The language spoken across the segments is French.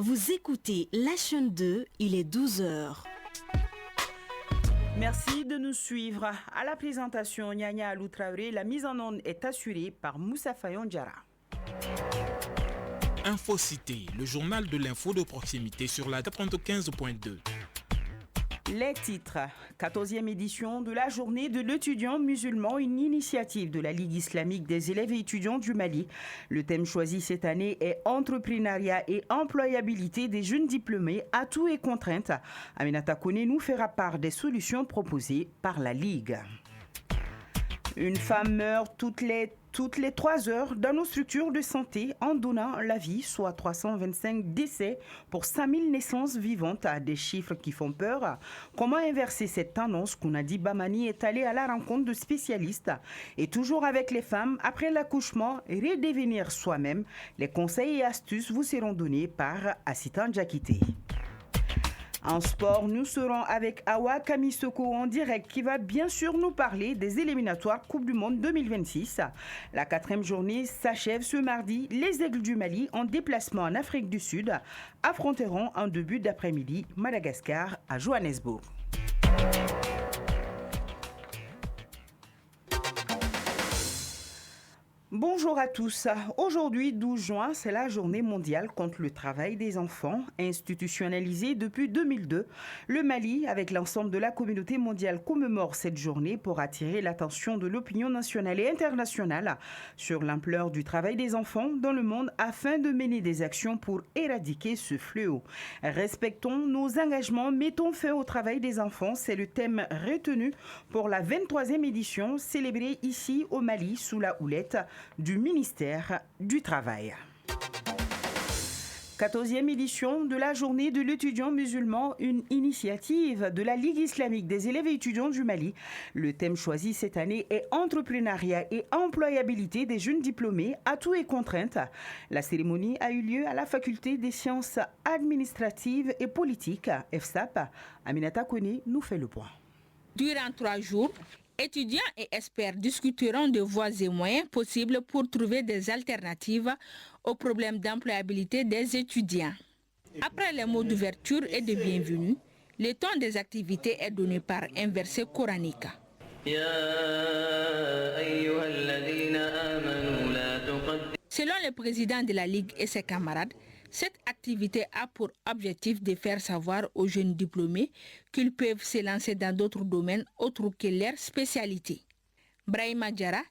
Vous écoutez la chaîne 2, il est 12h. Merci de nous suivre. À la présentation, Nyanya Alou Traoré, la mise en onde est assurée par Moussa Fayon Diarra. Infocité, le journal de l'info de proximité sur la 95.2. Les titres. 14e édition de la journée de l'étudiant musulman, une initiative de la Ligue islamique des élèves et étudiants du Mali. Le thème choisi cette année est entrepreneuriat et employabilité des jeunes diplômés, atouts et contraintes. Aminata Kone nous fera part des solutions proposées par la Ligue. Une femme meurt toutes les 3 heures dans nos structures de santé en donnant la vie, soit 325 décès pour 5000 naissances vivantes, des chiffres qui font peur. Comment inverser cette tendance? Kounadi Bamani est allé à la rencontre de spécialistes et toujours avec les femmes, après l'accouchement, redevenir soi-même. Les conseils et astuces vous seront donnés par Assitan Djakité. En sport, nous serons avec Awa Kamisoko en direct qui va bien sûr nous parler des éliminatoires Coupe du Monde 2026. La 4e journée s'achève ce mardi. Les Aigles du Mali, en déplacement en Afrique du Sud, affronteront en début d'après-midi Madagascar à Johannesburg. Bonjour à tous. Aujourd'hui, 12 juin, c'est la journée mondiale contre le travail des enfants, institutionnalisée depuis 2002. Le Mali, avec l'ensemble de la communauté mondiale, commémore cette journée pour attirer l'attention de l'opinion nationale et internationale sur l'ampleur du travail des enfants dans le monde afin de mener des actions pour éradiquer ce fléau. Respectons nos engagements, mettons fin au travail des enfants. C'est le thème retenu pour la 23e édition célébrée ici au Mali sous la houlette du ministère du Travail. 14e édition de la journée de l'étudiant musulman, une initiative de la Ligue islamique des élèves et étudiants du Mali. Le thème choisi cette année est entrepreneuriat et employabilité des jeunes diplômés, atouts et contraintes. La cérémonie a eu lieu à la faculté des sciences administratives et politiques, FSAP. Aminata Kone nous fait le point. Durant 3 jours, étudiants et experts discuteront de voies et moyens possibles pour trouver des alternatives aux problèmes d'employabilité des étudiants. Après les mots d'ouverture et de bienvenue, le temps des activités est donné par un verset coranique. Selon le président de la Ligue et ses camarades, cette activité a pour objectif de faire savoir aux jeunes diplômés qu'ils peuvent se lancer dans d'autres domaines autres que leur spécialité. Brahima Diarra.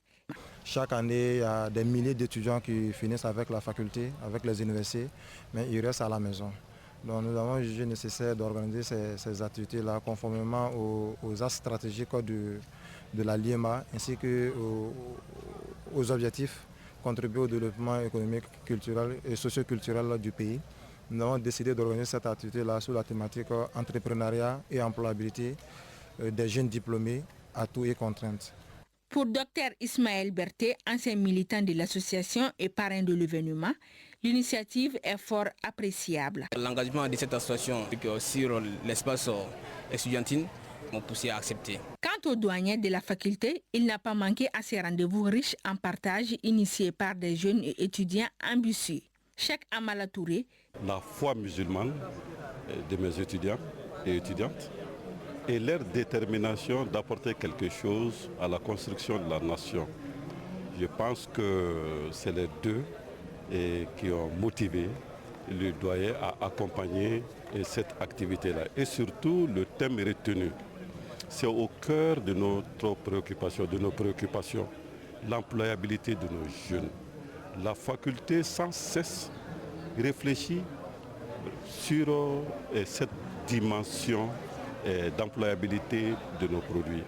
Chaque année, il y a des milliers d'étudiants qui finissent avec la faculté, avec les universités, mais ils restent à la maison. Donc nous avons jugé nécessaire d'organiser ces activités-là conformément aux axes stratégiques de la LIEMA ainsi qu'aux objectifs contribuer au développement économique, culturel et socio-culturel du pays. Nous avons décidé d'organiser cette activité-là sous la thématique entrepreneuriat et employabilité des jeunes diplômés, atouts et contraintes. Pour Dr Ismaël Berté, ancien militant de l'association et parrain de l'événement, l'initiative est fort appréciable. L'engagement de cette association sur l'espace estudiantin m'ont poussé à accepter. Quant aux douaniers de la faculté, il n'a pas manqué à ces rendez-vous riches en partage initiés par des jeunes et étudiants ambitieux. Cheikh Amala Touré. La foi musulmane de mes étudiants et étudiantes et leur détermination d'apporter quelque chose à la construction de la nation. Je pense que c'est les deux qui ont motivé le doyen à accompagner cette activité-là. Et surtout, le thème retenu. C'est au cœur de notre préoccupation, de nos préoccupations, l'employabilité de nos jeunes. La faculté sans cesse réfléchit sur cette dimension d'employabilité de nos produits.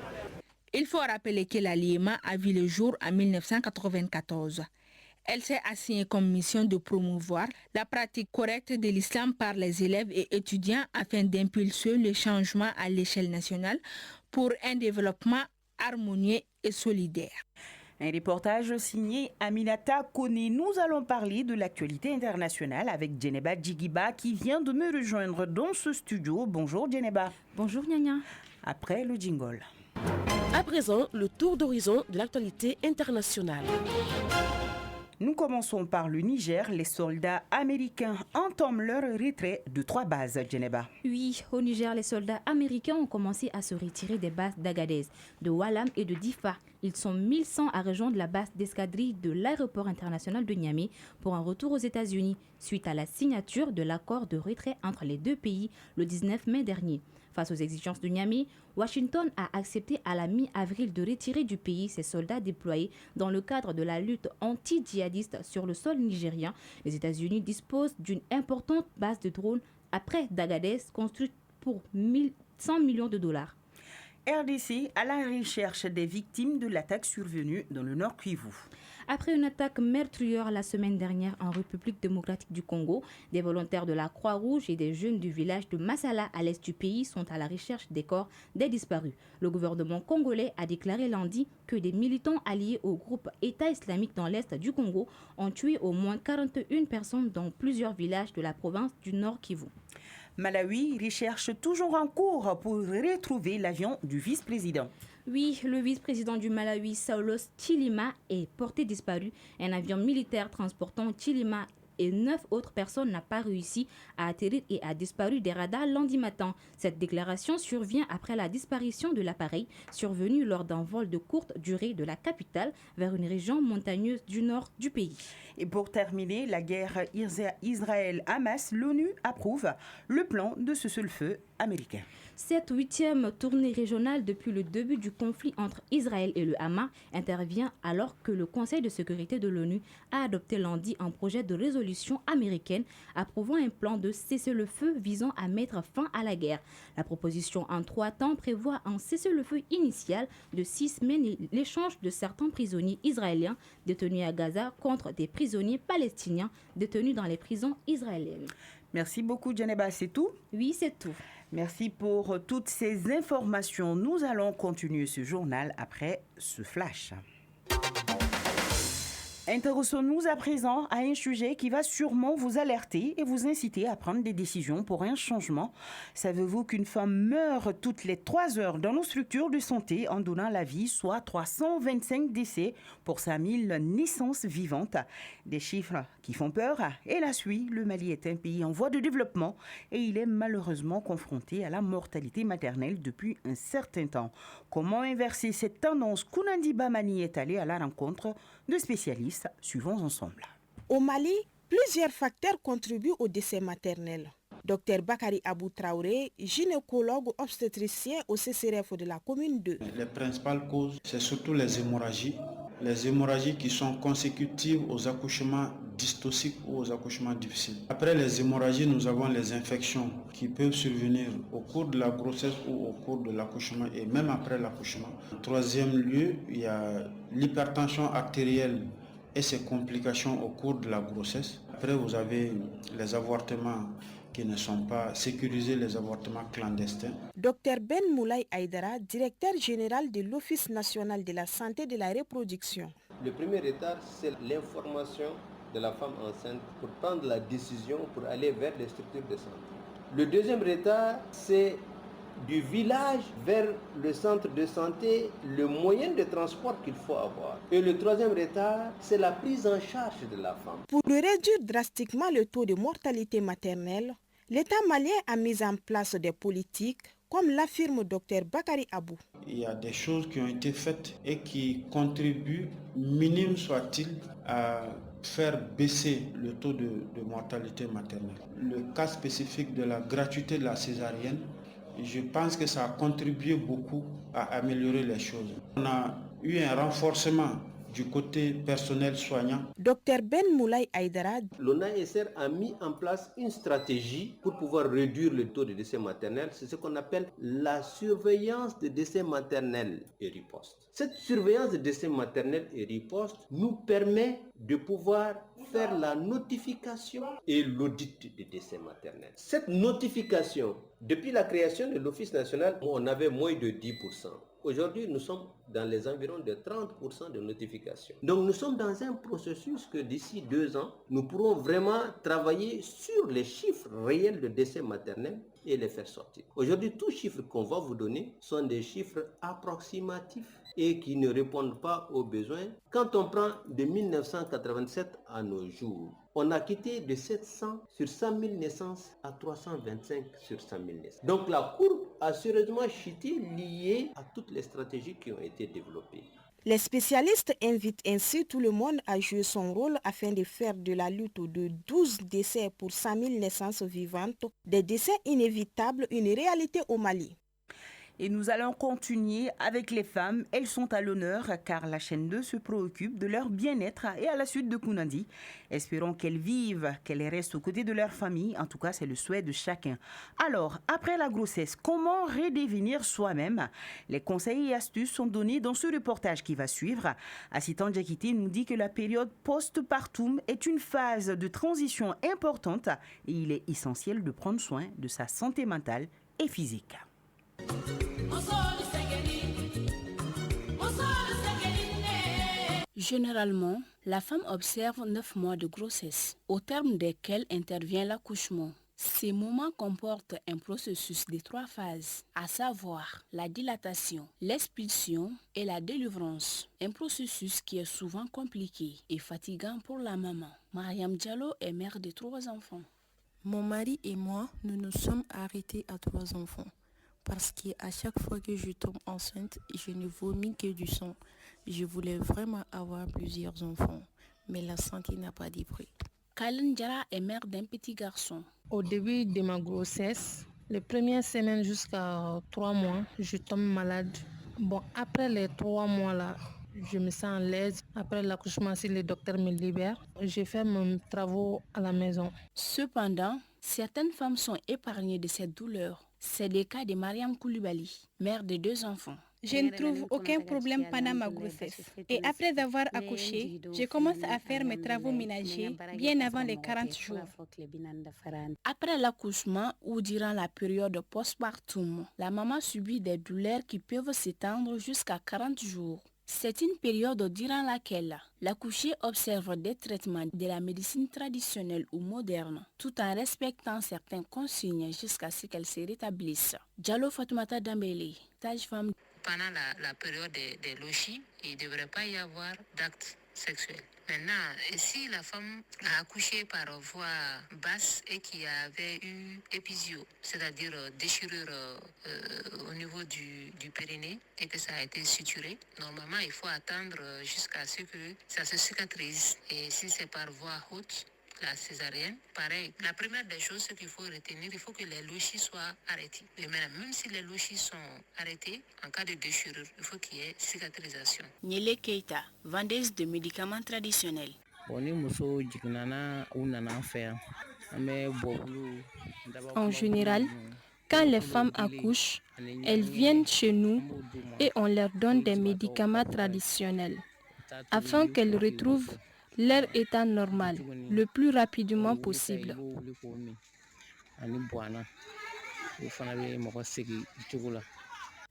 Il faut rappeler que la LIEMA a vu le jour en 1994. Elle s'est assignée comme mission de promouvoir la pratique correcte de l'islam par les élèves et étudiants afin d'impulser le changement à l'échelle nationale pour un développement harmonieux et solidaire. Un reportage signé Aminata Kone. Nous allons parler de l'actualité internationale avec Djeneba Djigiba qui vient de me rejoindre dans ce studio. Bonjour Djeneba. Bonjour Nyanya. Après le jingle. À présent, le tour d'horizon de l'actualité internationale. Nous commençons par le Niger. Les soldats américains entament leur retrait de 3 bases, Djeneba. Oui, au Niger, les soldats américains ont commencé à se retirer des bases d'Agadez, de Walam et de Difa. Ils sont 1100 à rejoindre la base d'escadrille de l'aéroport international de Niamey pour un retour aux États-Unis, suite à la signature de l'accord de retrait entre les deux pays le 19 mai dernier. Face aux exigences de Niamey, Washington a accepté à la mi-avril de retirer du pays ses soldats déployés dans le cadre de la lutte anti-djihadiste sur le sol nigérien. Les États-Unis disposent d'une importante base de drones après d'Agadez, construite pour 100 millions de dollars. RDC à la recherche des victimes de l'attaque survenue dans le Nord Kivu. Après une attaque meurtrière la semaine dernière en République démocratique du Congo, des volontaires de la Croix-Rouge et des jeunes du village de Massala à l'est du pays sont à la recherche des corps des disparus. Le gouvernement congolais a déclaré lundi que des militants alliés au groupe État islamique dans l'est du Congo ont tué au moins 41 personnes dans plusieurs villages de la province du Nord Kivu. Malawi recherche toujours en cours pour retrouver l'avion du vice-président. Oui, le vice-président du Malawi, Saulos Chilima, est porté disparu. Un avion militaire transportant Chilima et 9 autres personnes n'a pas réussi à atterrir et a disparu des radars lundi matin. Cette déclaration survient après la disparition de l'appareil survenu lors d'un vol de courte durée de la capitale vers une région montagneuse du nord du pays. Et pour terminer, la guerre Israël-Hamas, l'ONU approuve le plan de cessez-le-feu américain. Cette 8e tournée régionale depuis le début du conflit entre Israël et le Hamas intervient alors que le Conseil de sécurité de l'ONU a adopté lundi un projet de résolution américaine approuvant un plan de cessez-le-feu visant à mettre fin à la guerre. La proposition en 3 temps prévoit un cessez-le-feu initial de 6 semaines et l'échange de certains prisonniers israéliens détenus à Gaza contre des prisonniers palestiniens détenus dans les prisons israéliennes. Merci beaucoup, Djeneba. C'est tout? Oui, c'est tout. Merci pour toutes ces informations. Nous allons continuer ce journal après ce flash. Intéressons-nous à présent à un sujet qui va sûrement vous alerter et vous inciter à prendre des décisions pour un changement. Savez-vous qu'une femme meurt toutes les 3 heures dans nos structures de santé en donnant la vie, soit 325 décès pour 5000 naissances vivantes? Des chiffres qui font peur. Hélas oui, le Mali est un pays en voie de développement et il est malheureusement confronté à la mortalité maternelle depuis un certain temps. Comment inverser cette tendance? Kounandi Bamani est allé à la rencontre de spécialistes. Suivons ensemble. Au Mali, plusieurs facteurs contribuent au décès maternel. Dr Bakari Abou Traoré, gynécologue obstétricien au CCRF de la commune 2. Les principales causes, c'est surtout les hémorragies qui sont consécutives aux accouchements dystociques ou aux accouchements difficiles. Après les hémorragies, nous avons les infections qui peuvent survenir au cours de la grossesse ou au cours de l'accouchement et même après l'accouchement. En 3e lieu, il y a l'hypertension artérielle et ses complications au cours de la grossesse. Après, vous avez les avortements qui ne sont pas sécurisés, les avortements clandestins. Dr Ben Moulay Aïdara, directeur général de l'Office national de la santé de la reproduction. Le premier retard, c'est l'information de la femme enceinte pour prendre la décision pour aller vers les structures de santé. Le deuxième retard, c'est du village vers le centre de santé, le moyen de transport qu'il faut avoir. Et le troisième retard, c'est la prise en charge de la femme. Pour réduire drastiquement le taux de mortalité maternelle, l'État malien a mis en place des politiques, comme l'affirme Dr Bakari Abou. Il y a des choses qui ont été faites et qui contribuent, minimes soit-il, à faire baisser le taux de mortalité maternelle. Le cas spécifique de la gratuité de la césarienne, je pense que ça a contribué beaucoup à améliorer les choses. On a eu un renforcement du côté personnel soignant. Dr Ben Moulay Aïdara. L'ONASR a mis en place une stratégie pour pouvoir réduire le taux de décès maternel. C'est ce qu'on appelle la surveillance de décès maternel et riposte. Cette surveillance de décès maternel et riposte nous permet de pouvoir faire la notification et l'audit des décès maternels. Cette notification, depuis la création de l'Office national, on avait moins de 10%. Aujourd'hui, nous sommes dans les environs de 30% de notifications. Donc nous sommes dans un processus que d'ici 2 ans, nous pourrons vraiment travailler sur les chiffres réels de décès maternels et les faire sortir. Aujourd'hui, tous chiffres qu'on va vous donner sont des chiffres approximatifs et qui ne répondent pas aux besoins. Quand on prend de 1987 à nos jours, on a quitté de 700 sur 100 000 naissances à 325 sur 100 000 naissances. Donc la courbe a sérieusement chuté liée à toutes les stratégies qui ont été développées. Les spécialistes invitent ainsi tout le monde à jouer son rôle afin de faire de la lutte de 12 décès pour 100 000 naissances vivantes, des décès inévitables, une réalité au Mali. Et nous allons continuer avec les femmes. Elles sont à l'honneur car la chaîne 2 se préoccupe de leur bien-être et à la suite de Kounandi. Espérons qu'elles vivent, qu'elles restent aux côtés de leur famille. En tout cas, c'est le souhait de chacun. Alors, après la grossesse, comment redevenir soi-même? Les conseils et astuces sont donnés dans ce reportage qui va suivre. Assitan Diakité nous dit que la période post-partum est une phase de transition importante et il est essentiel de prendre soin de sa santé mentale et physique. Généralement, la femme observe 9 mois de grossesse, au terme desquels intervient l'accouchement. Ces moments comportent un processus de 3 phases, à savoir la dilatation, l'expulsion et la délivrance. Un processus qui est souvent compliqué et fatigant pour la maman. Mariam Diallo est mère de 3 enfants. Mon mari et moi, nous nous sommes arrêtés à 3 enfants. Parce qu'à chaque fois que je tombe enceinte, je ne vomis que du sang. Je voulais vraiment avoir plusieurs enfants, mais la santé n'a pas de prix. Kalen Diara est mère d'un petit garçon. Au début de ma grossesse, les premières semaines jusqu'à 3 mois, je tombe malade. Bon, après les 3 mois là, je me sens à l'aise. Après l'accouchement, si le docteur me libère, je fais mes travaux à la maison. Cependant, certaines femmes sont épargnées de cette douleur. C'est le cas de Mariam Koulibaly, mère de 2 enfants. Je ne trouve aucun problème pendant ma grossesse. Et après avoir accouché, je commence à faire mes travaux ménagers bien avant les 40 jours. Après l'accouchement ou durant la période postpartum, la maman subit des douleurs qui peuvent s'étendre jusqu'à 40 jours. C'est une période durant laquelle l'accouchée observe des traitements de la médecine traditionnelle ou moderne, tout en respectant certaines consignes jusqu'à ce qu'elle se rétablisse. Diallo Fatoumata Dambélé, sage-femme. Pendant la période des lochis, il ne devrait pas y avoir d'actes sexuels. Maintenant, si la femme a accouché par voie basse et qui avait eu épisio, c'est-à-dire déchirure au niveau du périnée et que ça a été suturé, normalement il faut attendre jusqu'à ce que ça se cicatrise. Et si c'est par voie haute, la césarienne, pareil. La première des choses, ce qu'il faut retenir, il faut que les lochis soient arrêtés. Mais même si les lochis sont arrêtés, en cas de déchirure, il faut qu'il y ait cicatrisation. Niele Keita, vendeuse de médicaments traditionnels. En général, quand les femmes accouchent, elles viennent chez nous et on leur donne des médicaments traditionnels afin qu'elles retrouvent leur état normal le plus rapidement possible.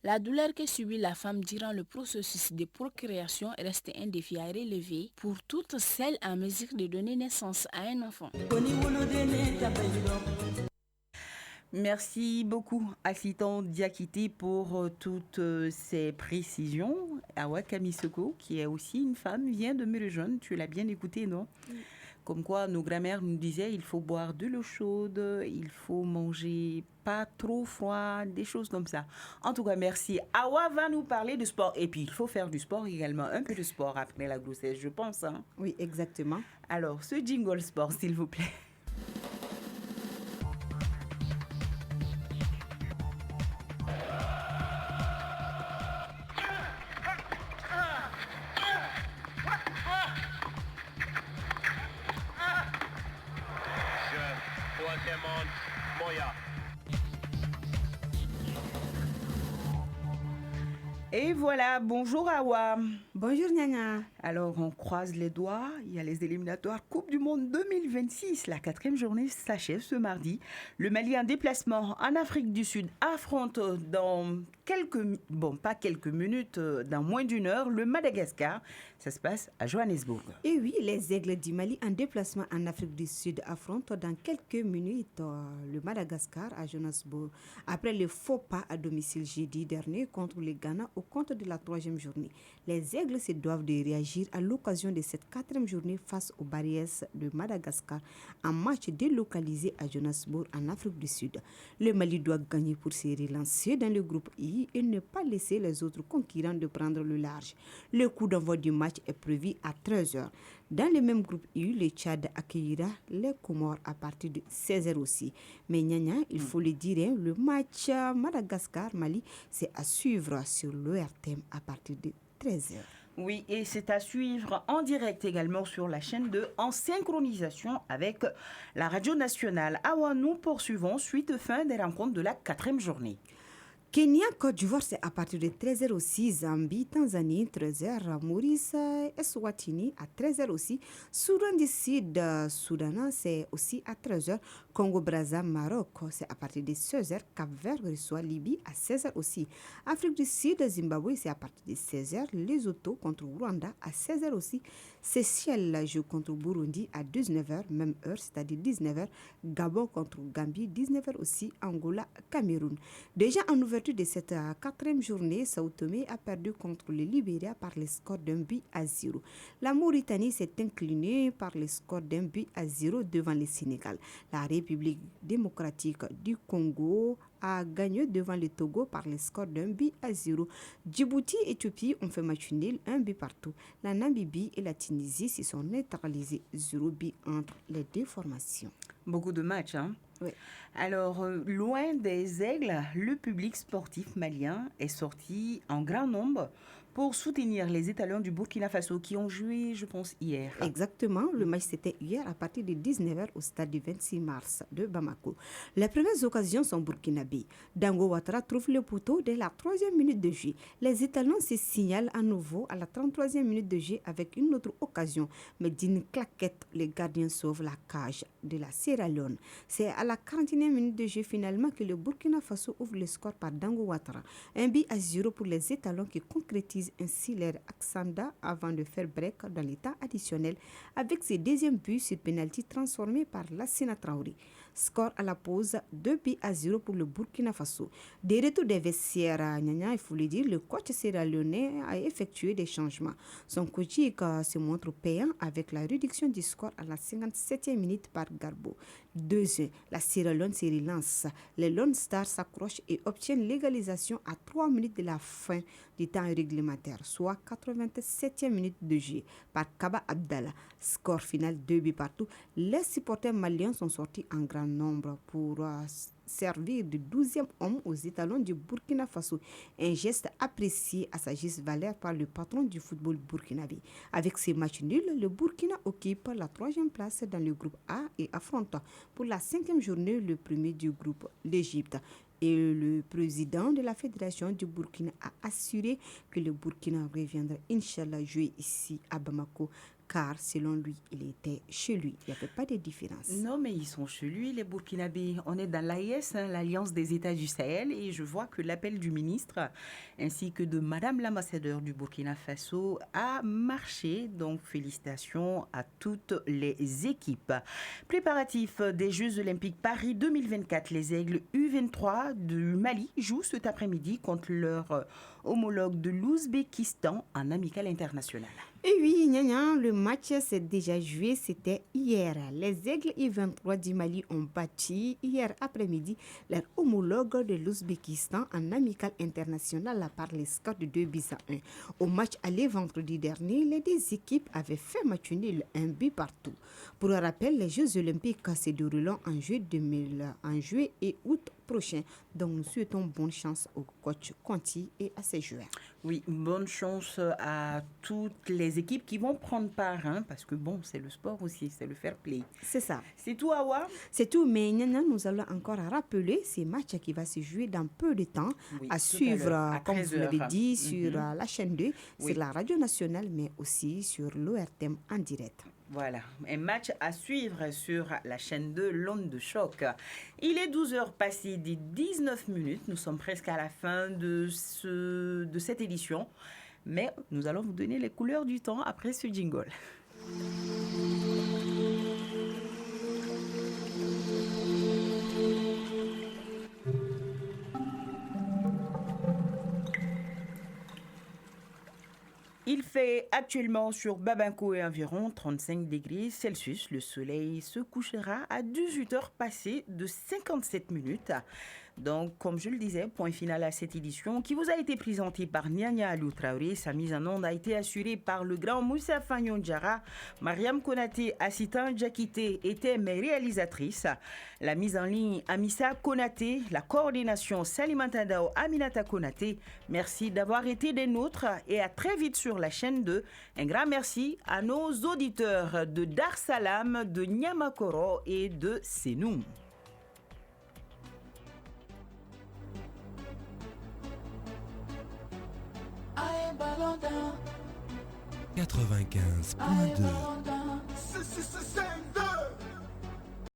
La douleur que subit la femme durant le processus de procréation reste un défi à relever pour toutes celles en mesure de donner naissance à un enfant. Merci beaucoup Assitan Diakité pour toutes ces précisions. Awa Kamisoko, qui est aussi une femme, vient de me rejoindre. Tu l'as bien écouté, non? Comme quoi nos grand-mères nous disaient il faut boire de l'eau chaude, il faut manger pas trop froid, des choses comme ça. En tout cas, merci. Awa va nous parler de sport. Et puis, il faut faire du sport également, un peu de sport après la grossesse, je pense. Hein? Oui, exactement. Alors, ce jingle sport, s'il vous plaît. Et voilà, bonjour Awa. Bonjour Nyanya. Alors, on croise les doigts. Il y a les éliminatoires Coupe du Monde 2026. La 4e journée s'achève ce mardi. Le Mali en déplacement en Afrique du Sud affronte dans dans moins d'une heure, le Madagascar. Ça se passe à Johannesburg. Et oui, les Aigles du Mali en déplacement en Afrique du Sud affrontent dans quelques minutes le Madagascar à Johannesburg. Après le faux pas à domicile jeudi dernier contre le Ghana au compte de la 3e journée. Les Aigles se doivent de réagir à l'occasion de cette 4e journée face aux Barrières de Madagascar, un match délocalisé à Johannesburg en Afrique du Sud. Le Mali doit gagner pour se relancer dans le groupe I et ne pas laisser les autres concurrents de prendre le large. Le coup d'envoi du match est prévu à 13h. Dans le même groupe I, le Tchad accueillera les Comores à partir de 16h aussi. Mais il faut le dire, le match Madagascar-Mali, c'est à suivre sur l'ORTM à partir de 13h. Oui, et c'est à suivre en direct également sur la chaîne 2 en synchronisation avec la radio nationale. Nous poursuivons suite fin des rencontres de la 4e journée. Kenya, Côte d'Ivoire, c'est à partir de 13h aussi. Zambie, Tanzanie, 13h. Maurice, Eswatini, à 13h aussi. Soudan du Sud, Soudan, c'est aussi à 13h. Congo-Brazza, Maroc, c'est à partir de 16h. Cap-Vert reçoit Libye à 16h aussi. Afrique du Sud, Zimbabwe, c'est à partir de 16h. Lesotho contre Rwanda à 16h aussi. Seychelles joue contre Burundi à 19h, même heure, c'est-à-dire 19h. Gabon contre Gambie, 19h aussi. Angola, Cameroun. Déjà en ouverture de cette 4e journée, Sao Tomé a perdu contre le Libéria par le score d'1-0. La Mauritanie s'est inclinée par le score d'1-0 devant le Sénégal. La République démocratique du Congo a gagné devant le Togo par le score d'1-0. Djibouti et Éthiopie ont fait match nul, 1 partout. La Namibie et la Tunisie se sont neutralisés 0 entre les deux formations. Beaucoup de matchs, hein? Oui. Alors, loin des Aigles, le public sportif malien est sorti en grand nombre pour soutenir les étalons du Burkina Faso qui ont joué, je pense, hier. Exactement, le match c'était hier à partir de 19h au stade du 26 mars de Bamako. Les premières occasions sont burkinabées. Dango Ouattara trouve le poteau dès la 3e minute de jeu. Les étalons se signalent à nouveau à la 33e minute de jeu avec une autre occasion, mais d'une claquette, les gardiens sauvent la cage de la Sierra Leone. C'est à la 41e minute de jeu finalement que le Burkina Faso ouvre le score par Dango Ouattara. 1-0 pour les étalons qui concrétisent ainsi leur accenda avant de faire break dans l'état additionnel avec ses deuxièmes buts sur penalty transformé par Lassina Traoré. Score à la pause 2-0 pour le Burkina Faso. Des retours des vestiaires, il faut le dire, le coach sierra-léonais a effectué des changements. Son coaching se montre payant avec la réduction du score à la 57e minute par Garbo. 2-1, la Sierra Leone se relance. Les Lone Stars s'accrochent et obtiennent l'égalisation à 3 minutes de la fin du temps réglementaire, soit 87e minute de jeu par Kaba Abdallah. Score final 2 partout. Les supporters maliens sont sortis en grand nombre pour servir de 12e homme aux étalons du Burkina Faso. Un geste apprécié à sa juste valeur par le patron du football burkinabé. Avec ces matchs nuls, le Burkina occupe la 3e place dans le groupe A et affronte pour la 5e journée le premier du groupe, l'Égypte. Et le président de la Fédération du Burkina a assuré que le Burkina reviendra, Inch'Allah, jouer ici à Bamako. Car selon lui, il était chez lui. Il n'y avait pas de différence. Non, mais ils sont chez lui, les Burkinabés. On est dans l'AIS, l'Alliance des États du Sahel, et je vois que l'appel du ministre ainsi que de Madame l'ambassadeur du Burkina Faso a marché. Donc, félicitations à toutes les équipes. Préparatifs des Jeux Olympiques Paris 2024. Les Aigles U23 du Mali jouent cet après-midi contre leur homologue de l'Ouzbékistan en amical international. Et oui, le match s'est déjà joué, c'était hier. Les Aigles I-23 du Mali ont battu hier après-midi leur homologue de l'Ouzbékistan en amical international par les scores de 2-1. Au match aller vendredi dernier, les deux équipes avaient fait match nul, 1 partout. Pour rappel, les Jeux Olympiques se dérouleront en juillet et août prochain. Donc nous souhaitons bonne chance au coach Conti et à ses joueurs. Oui, bonne chance à toutes les équipes qui vont prendre part, hein, parce que bon, c'est le sport aussi, c'est le fair play. C'est ça. C'est tout, Awa? C'est tout, mais nous allons encore rappeler ces matchs qui va se jouer dans peu de temps, à suivre, comme vous l'avez dit, sur la chaîne 2, sur la radio nationale, mais aussi sur l'ORTM en direct. Voilà, un match à suivre sur la chaîne 2, l'onde de choc. Il est 12h passé des 19 minutes. Nous sommes presque à la fin de cette édition. Mais nous allons vous donner les couleurs du temps après ce jingle. Il fait actuellement sur Babanko et environ 35 degrés Celsius. Le soleil se couchera à 18h passées de 57 minutes. Donc, comme je le disais, point final à cette édition qui vous a été présentée par Nyanya Alou Traoré. Sa mise en onde a été assurée par le grand Moussa Fagnon Diarra. Mariam Konaté, assistant Jakité, était mes réalisatrices. La mise en ligne, Amissa Konaté. La coordination, Salimata Dao, Aminata Konaté. Merci d'avoir été des nôtres et à très vite sur la chaîne 2. Un grand merci à nos auditeurs de Dar Salam, de Nyamakoro et de Senoum. 95.2